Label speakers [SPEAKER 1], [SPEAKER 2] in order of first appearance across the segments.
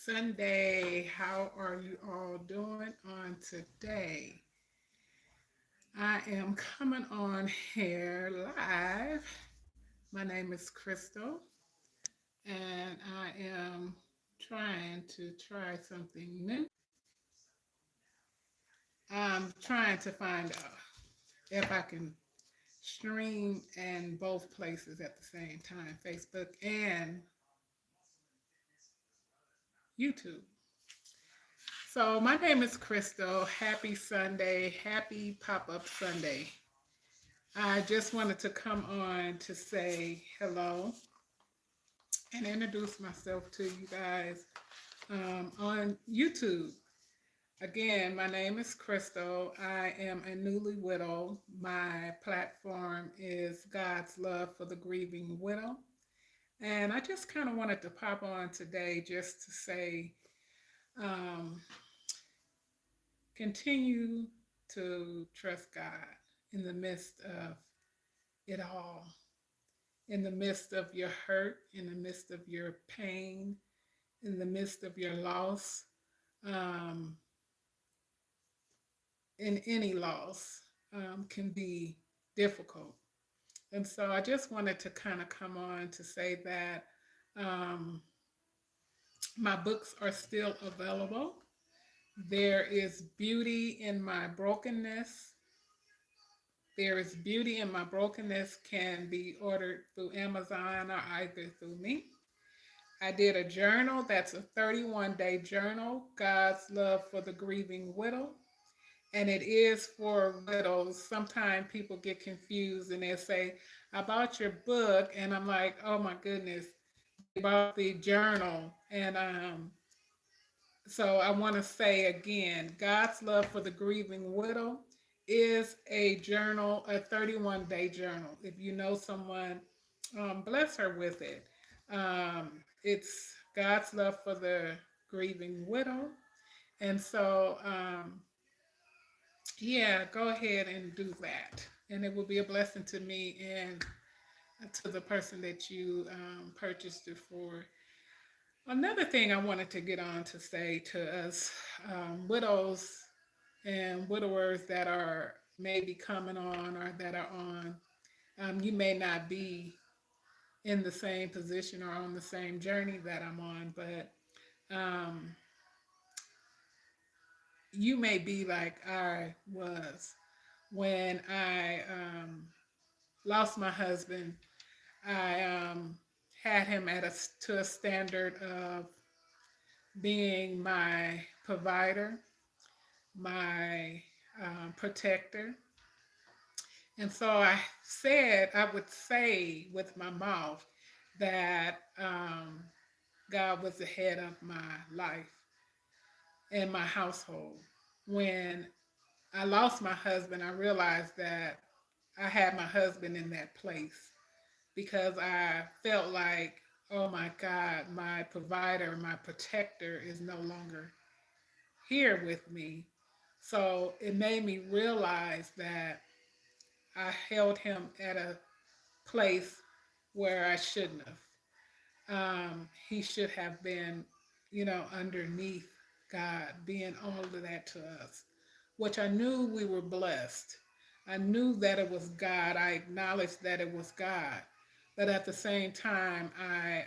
[SPEAKER 1] Sunday. How are you all doing on today? I am coming on here live. My name is Crystal, and I am trying to try something new. I'm trying to find out if I can stream in both places at the same time, Facebook and YouTube. So, my name is Crystal. Happy Sunday. Happy pop up Sunday. I just wanted to come on to say hello and introduce myself to you guys on YouTube. Again, my name is Crystal. I am a newly widow. My platform is God's Love for the Grieving Widow. And I just kind of wanted to pop on today just to say um, continue to trust God in the midst of it all, in the midst of your hurt, in the midst of your pain, in the midst of your loss, um, in any loss, can be difficult. And so I just wanted to kind of come on to say that um, my books are still available. There is beauty in my brokenness. There is beauty in my brokenness can be ordered through Amazon or either through me. I did a journal that's a 31-day journal, God's Love for the Grieving Widow. And it is for widows. Sometimes people get confused and they say, I bought your book. And I'm like, oh my goodness, they bought the journal. And so I want to say again, God's Love for the Grieving Widow is a journal, a 31-day journal. If you know someone, bless her with it. It's God's Love for the Grieving Widow. And so, yeah, go ahead and do that. And it will be a blessing to me and to the person that you purchased it for. Another thing I wanted to get on to say to us widows and widowers that are maybe coming on or that are on, you may not be in the same position or on the same journey that I'm on, but um, you may be like I was when I lost my husband. I had him at to a standard of being my provider, my protector. And so I would say with my mouth that God was the head of my life and my household. When I lost my husband, I realized that I had my husband in that place because I felt like, oh my God, my provider, my protector is no longer here with me. So it made me realize that I held him at a place where I shouldn't have. He should have been, underneath God, being all of that to us, which I knew we were blessed. I knew that it was God. I acknowledged that it was God. But at the same time, I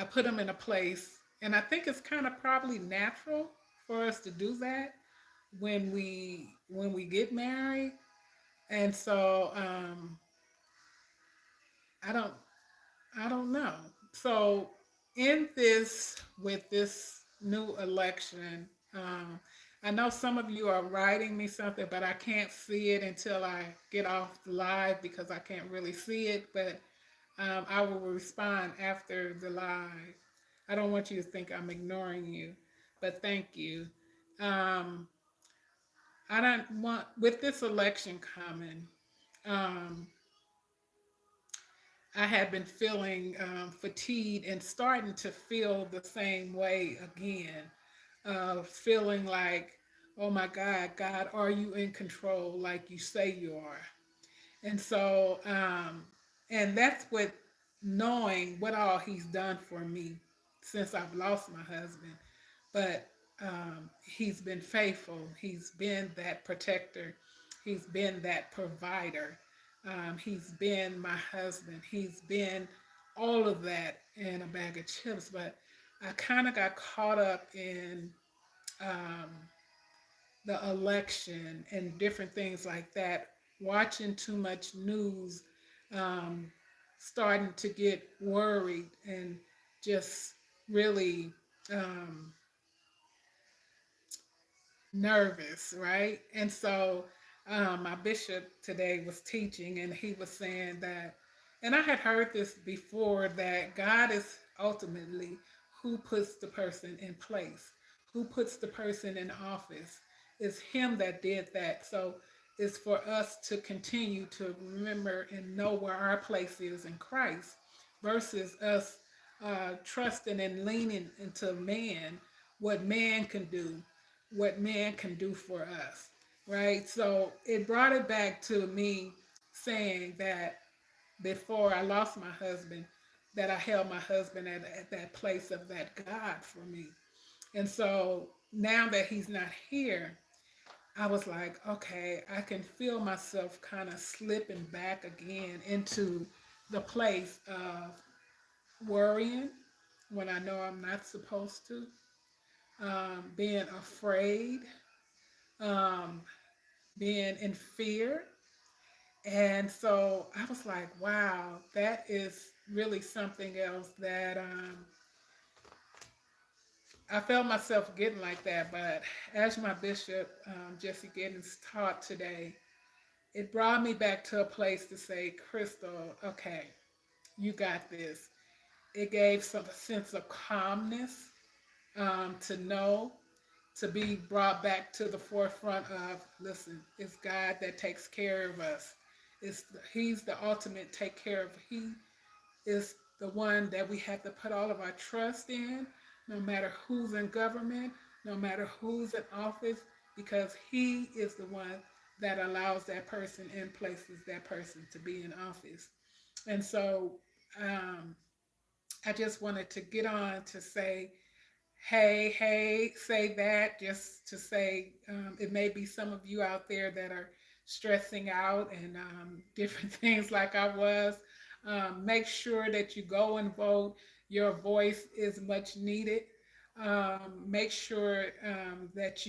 [SPEAKER 1] put him in a place, and I think it's kind of probably natural for us to do that when we get married. And so I don't I don't know. So in this with this new election, I know some of you are writing me something, but I can't see it until I get off the live because I can't really see it. But I will respond after the live. I don't want you to think I'm ignoring you, but thank you. Um, I don't want with this election coming. Um, I had been feeling fatigued and starting to feel the same way again, feeling like, oh my God, God, are you in control like you say you are? And so, and that's what knowing what all he's done for me since I've lost my husband. But he's been faithful. He's been that protector. He's been that provider. He's been my husband. He's been all of that in a bag of chips. But I kind of got caught up in um, the election and different things like that, watching too much news, um, starting to get worried and just really um, nervous, right? And so my bishop today was teaching, and he was saying that, and I had heard this before, that God is ultimately who puts the person in place, who puts the person in office. It's Him that did that. So it's for us to continue to remember and know where our place is in Christ versus us trusting and leaning into man, what man can do, what man can do for us, right? So it brought it back to me saying that before I lost my husband, that I held my husband at that place of that God for me. And so now that he's not here, I was like, okay, I can feel myself kind of slipping back again into the place of worrying when I know I'm not supposed to, being afraid, um, being in fear. And so I was like, wow, that is really something else that I felt myself getting like that. But as my bishop, Jesse Giddens, taught today, it brought me back to a place to say, Crystal, okay, you got this. It gave some sense of calmness, to know, to be brought back to the forefront of, listen, it's God that takes care of us. He's the ultimate take care of. He is the one that we have to put all of our trust in, no matter who's in government, no matter who's in office, because He is the one that allows that person and places that person to be in office. And so um, I just wanted to get on to say, hey, hey, say that just to say, it may be some of you out there that are stressing out and different things like I was. Make sure that you go and vote. Your voice is much needed. Make sure that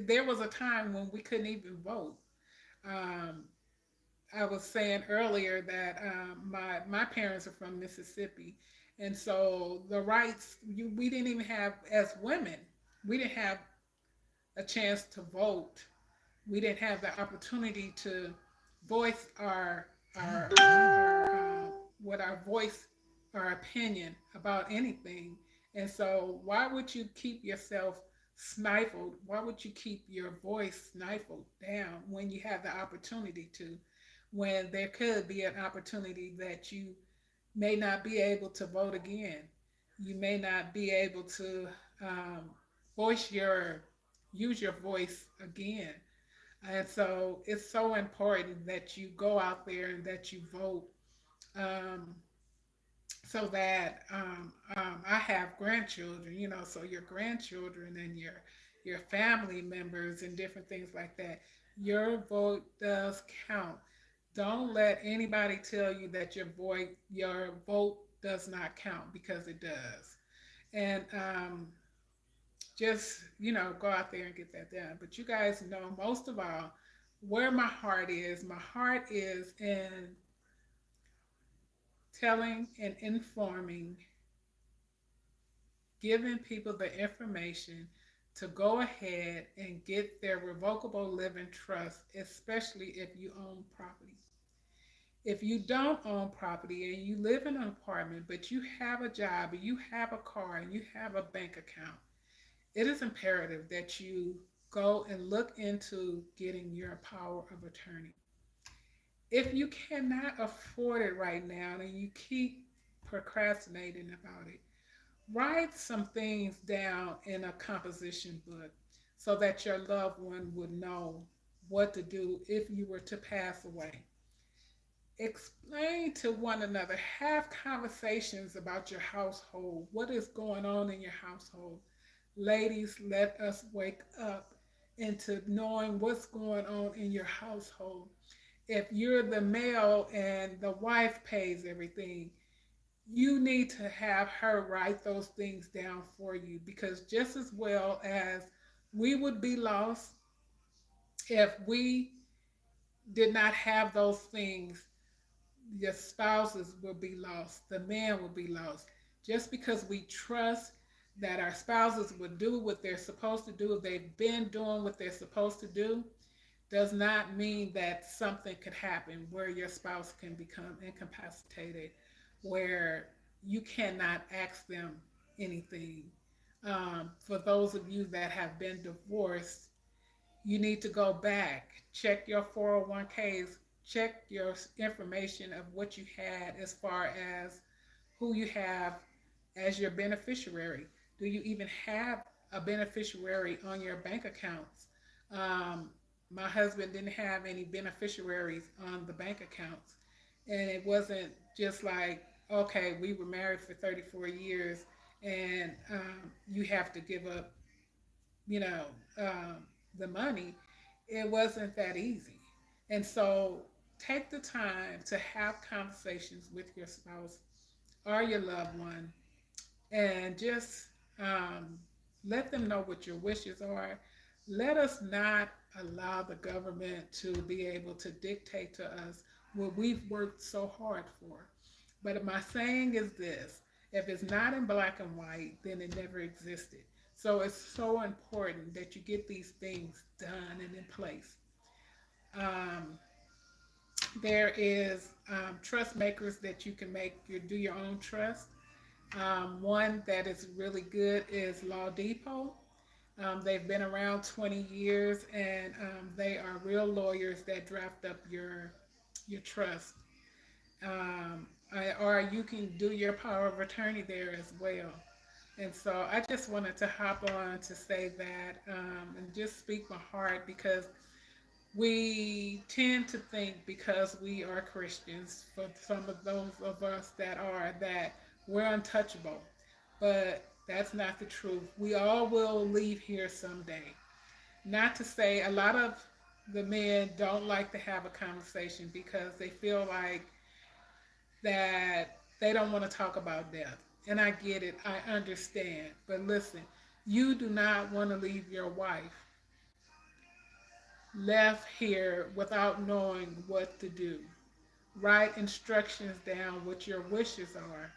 [SPEAKER 1] there was a time when we couldn't even vote. Um, I was saying earlier that my parents are from Mississippi, and so the rights we didn't even have as women. We didn't have a chance to vote. We didn't have the opportunity to voice our what our voice, our opinion about anything. And so, why would you keep yourself stifled? Why would you keep your voice stifled down when you have the opportunity to? When there could be an opportunity that you may not be able to vote again, you may not be able to um, voice your use your voice again. And so it's so important that you go out there and that you vote, um, so that I have grandchildren, so your grandchildren and your family members and different things like that. Your vote does count. Don't let anybody tell you that your vote does not count, because it does. And just go out there and get that done. But you guys know, most of all, where my heart is. My heart is in telling and informing, giving people the information to go ahead and get their revocable living trust, especially if you own property. If you don't own property and you live in an apartment, but you have a job, and you have a car, and you have a bank account, it is imperative that you go and look into getting your power of attorney. If you cannot afford it right now and you keep procrastinating about it, write some things down in a composition book so that your loved one would know what to do if you were to pass away. Explain to one another. Have conversations about your household. What is going on in your household? Ladies, let us wake up into knowing what's going on in your household. If you're the male and the wife pays everything, you need to have her write those things down for you, because just as well as we would be lost if we did not have those things, your spouses will be lost, the man will be lost. Just because we trust that our spouses will do what they're supposed to do, if they've been doing what they're supposed to do, does not mean that something could happen where your spouse can become incapacitated, where you cannot ask them anything. For those of you that have been divorced, you need to go back, check your 401ks, check your information of what you had as far as who you have as your beneficiary. Do you even have a beneficiary on your bank accounts? Um, my husband didn't have any beneficiaries on the bank accounts. And it wasn't just like, okay, we were married for 34 years and you have to give up, you know, the money. It wasn't that easy. And so take the time to have conversations with your spouse or your loved one, and just um, let them know what your wishes are. Let us not allow the government to be able to dictate to us what we've worked so hard for. But my saying is this: if it's not in black and white, then it never existed. So it's so important that you get these things done and in place. Um, there is trust makers that you can make your do your own trust. One that is really good is Law Depot. They've been around 20 years, and they are real lawyers that draft up your trust. Or you can do your power of attorney there as well. And so I just wanted to hop on to say that and just speak my heart, because we tend to think because we are Christians, for some of those of us that are, that we're untouchable. But that's not the truth. We all will leave here someday. Not to say a lot of the men don't like to have a conversation because they feel like that they don't want to talk about death. And I get it, I understand. But listen, you do not want to leave your wife left here without knowing what to do. Write instructions down what your wishes are.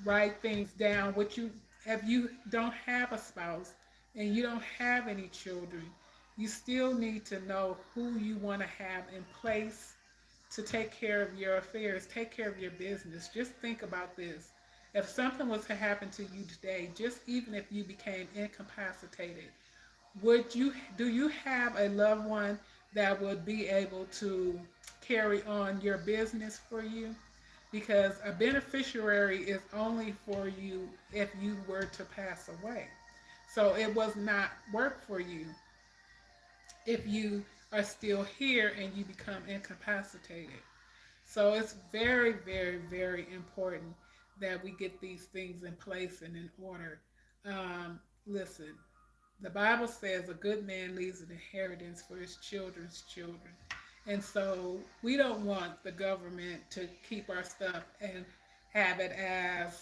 [SPEAKER 1] Write things down what you, if you don't have a spouse and you don't have any children, you still need to know who you want to have in place to take care of your affairs, take care of your business. Just think about this. If something was to happen to you today, just even if you became incapacitated, would you, do you have a loved one that would be able to carry on your business for you? Because a beneficiary is only for you if you were to pass away. So it was not work for you if you are still here and you become incapacitated. So it's very, very, very important that we get these things in place and in order. Listen, the Bible says a good man leaves an inheritance for his children's children. And so we don't want the government to keep our stuff and have it as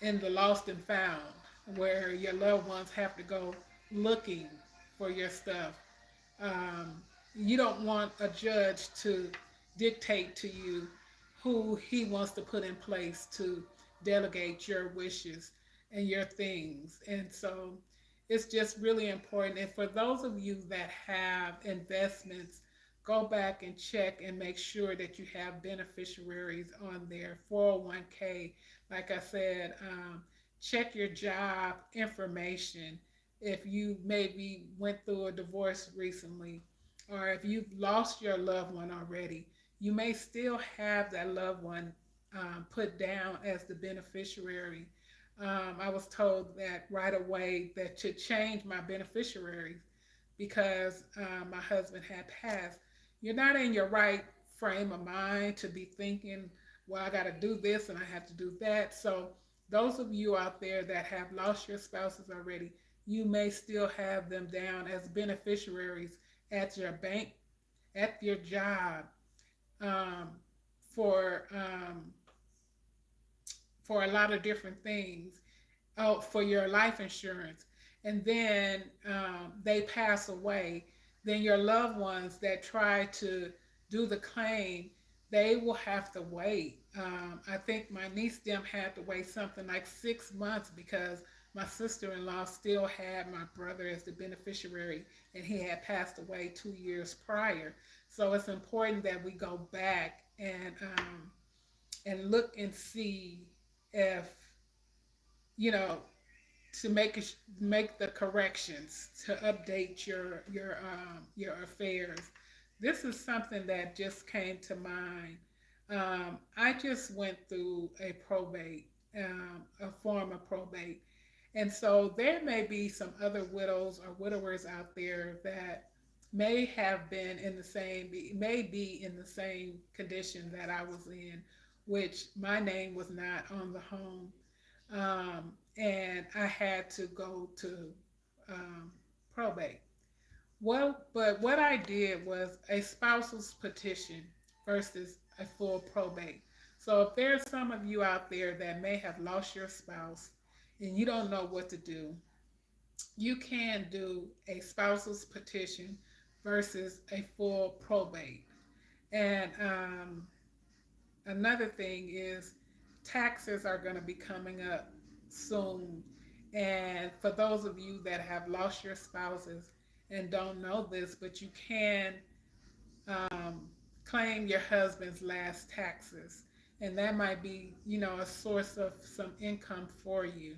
[SPEAKER 1] in the lost and found, where your loved ones have to go looking for your stuff. You don't want a judge to dictate to you who he wants to put in place to delegate your wishes and your things. And so it's just really important. And for those of you that have investments, go back and check and make sure that you have beneficiaries on their 401k. Like I said, check your job information. If you maybe went through a divorce recently, or if you've lost your loved one already, you may still have that loved one put down as the beneficiary. I was told that right away that to change my beneficiaries because my husband had passed. you're not in your right frame of mind to be thinking, well, I got to do this and I have to do that. So, those of you out there that have lost your spouses already, you may still have them down as beneficiaries at your bank, at your job, um, for um, for a lot of different things, for your life insurance, and then they pass away, then your loved ones that try to do the claim, they will have to wait. I think my niece them had to wait something like 6 months because my sister-in-law still had my brother as the beneficiary, and he had passed away 2 years prior. So it's important that we go back and look and see if, you know, to make the corrections to update your affairs. This is something that just came to mind. I just went through a probate, a form of probate, and so there may be some other widows or widowers out there that may have been in the same, may be in the same condition that I was in, which my name was not on the home, and I had to go to um, probate. Well, but what I did was a spousal's petition versus a full probate. So if there's some of you out there that may have lost your spouse and you don't know what to do, you can do a spousal's petition versus a full probate. And another thing is taxes are going to be coming up soon. And for those of you that have lost your spouses and don't know this, but you can um, claim your husband's last taxes. And that might be, a source of some income for you.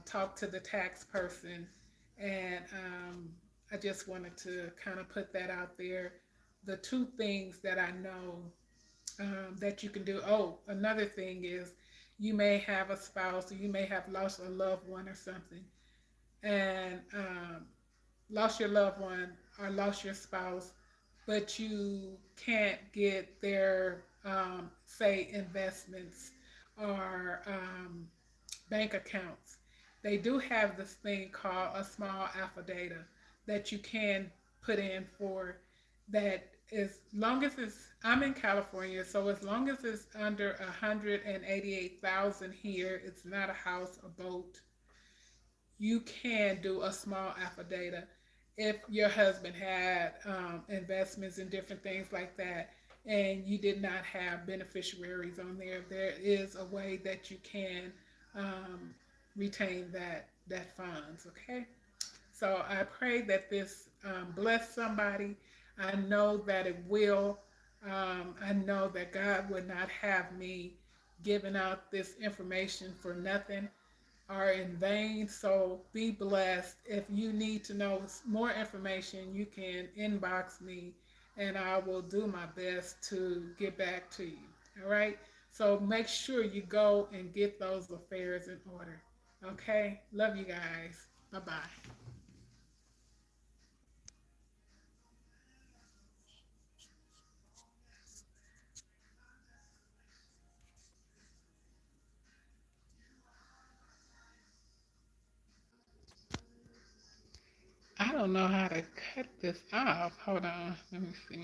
[SPEAKER 1] Talk to the tax person. And I just wanted to kind of put that out there. The two things that I know that you can do. Oh, another thing is you may have a spouse or you may have lost a loved one or something, and lost your loved one or lost your spouse, but you can't get their, say, investments or bank accounts. They do have this thing called a small affidavit that you can put in for, that as long as it's, I'm in California, so as long as it's under 188,000 here, it's not a house, a boat, you can do a small affidavit if your husband had investments and different things like that, and you did not have beneficiaries on there. There is a way that you can um, retain that funds. Okay, so I pray that this bless somebody. I know that it will. I know that God would not have me giving out this information for nothing are in vain. So be blessed. If you need to know more information, you can inbox me and I will do my best to get back to you. All right. So make sure you go and get those affairs in order. Okay. Love you guys. Bye bye. I don't know how to cut this off. Hold on. Let me see.